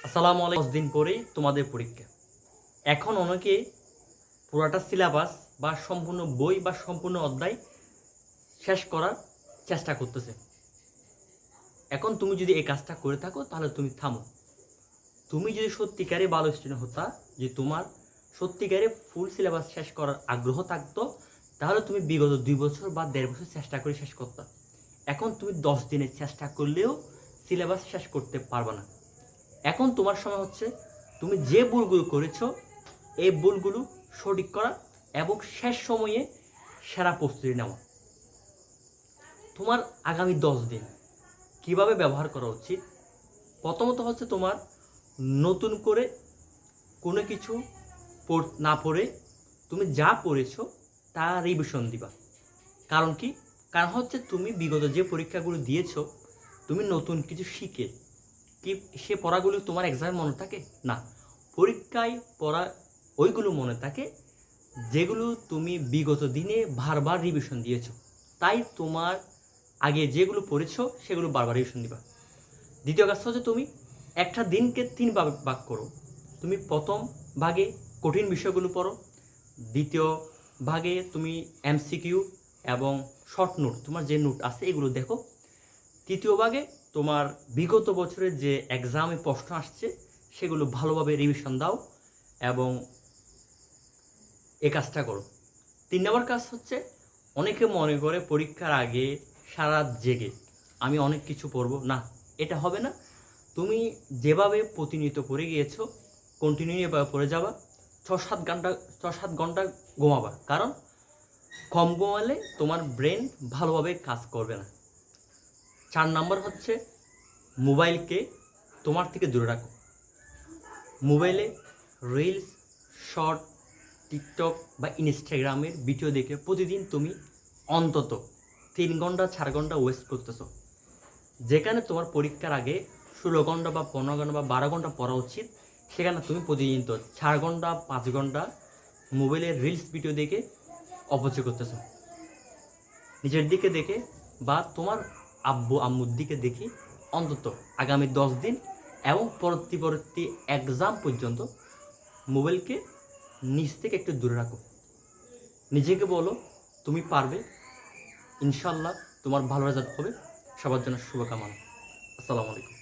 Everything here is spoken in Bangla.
আসসালামু আলাইকুম। 10 দিন পরেই তোমাদের পরীক্ষা। এখন অনেকে পুরাটা সিলেবাস বা সম্পূর্ণ বই বা সম্পূর্ণ অধ্যায় শেষ করার চেষ্টা করতেছে। এখন তুমি যদি এই কাজটা করে থাকো তাহলে তুমি থামো। তুমি যদি সত্যিকারে ভালো স্টুডেন্ট হতা, যে তোমার সত্যিকারে ফুল সিলেবাস শেষ করার আগ্রহ থাকতো, তাহলে তুমি বিগত 2 বছর বা 1.5 বছর চেষ্টা করে শেষ করতা। এখন তুমি 10 দিনে চেষ্টা করলেও সিলেবাস শেষ করতে পারবে না। এখন তোমার সময় হচ্ছে তুমি যে ভুলগুলো করেছো এই ভুলগুলো সঠিক করা এবং শেষ সময়ে সেরা প্রস্তুতি নেওয়া। তোমার আগামী 10 দিন কিভাবে ব্যবহার করা উচিত? প্রথমত হচ্ছে তোমার নতুন করে কোনো কিছু না পড়ে তুমি যা পড়েছো তা রিভিশন দিবা। কারণ কি? কারণ হচ্ছে তুমি বিগত যে পরীক্ষাগুলো দিয়েছো, তুমি নতুন কিছু শিখে কি সে পড়াগুলো তোমার এক্সামে মনে থাকে না। পরীক্ষায় পড়া ওইগুলো মনে থাকে যেগুলো তুমি বিগত দিনে বারবার রিভিশন দিয়েছো। তাই তোমার আগে যেগুলো পড়েছো সেগুলো বারবার রিভিশন দিবা। দ্বিতীয় কাজটা হচ্ছে তুমি একটা দিনকে 3 ভাগ করো। তুমি প্রথম ভাগে কঠিন বিষয়গুলো পড়ো, দ্বিতীয় ভাগে তুমি এমসিকিউ এবং শর্ট নোট, তোমার যে নোট আছে এগুলো দেখো, তৃতীয় ভাগে তোমার বিগত বছরের যে এক্সামে প্রশ্ন আসছে সেগুলো ভালোভাবে রিভিশন দাও এবং এই কাজটা করো। 3 নম্বর কাজ হচ্ছে, অনেকে মনে করে পরীক্ষার আগে সারা জেগে আমি অনেক কিছু পড়বো। না, এটা হবে না। তুমি যেভাবে প্রতিনিয়ত পড়ে গিয়েছো কন্টিনিউ এভাবে পড়ে যাবা। 6-7 ঘন্টা ঘুমাবা, কারণ কম ঘুমালে তোমার ব্রেন ভালোভাবে কাজ করবে না। 4 নম্বর হচ্ছে, মোবাইলকে তোমার থেকে দূরে রাখো। মোবাইলে রিলস, শর্ট, টিকটক বা ইনস্টাগ্রামের ভিডিও দেখে প্রতিদিন তুমি অন্তত 3 ঘন্টা 4 ঘন্টা ওয়েস্ট করতেছো। যেখানে তোমার পরীক্ষার আগে 16 ঘন্টা বা 15 ঘন্টা বা 12 ঘন্টা পড়া উচিত, সেখানে তুমি প্রতিদিন তো 4 ঘন্টা 5 ঘন্টা মোবাইলের রিলস ভিডিও দেখে অপচয় করতেছো। নিজের দিকে দেখে বা তোমার আব্বু আম্মুর দিকে দেখে অন্তত আগামী 10 দিন এবং পরবর্তী এক্সাম পর্যন্ত মোবাইলকে নিজ থেকে একটু দূরে রাখো। নিজেকে বলো তুমি পারবে, ইনশাল্লাহ তোমার ভালো রেজাল্ট হবে। সবার জন্য শুভকামনা। আসসালামু আলাইকুম।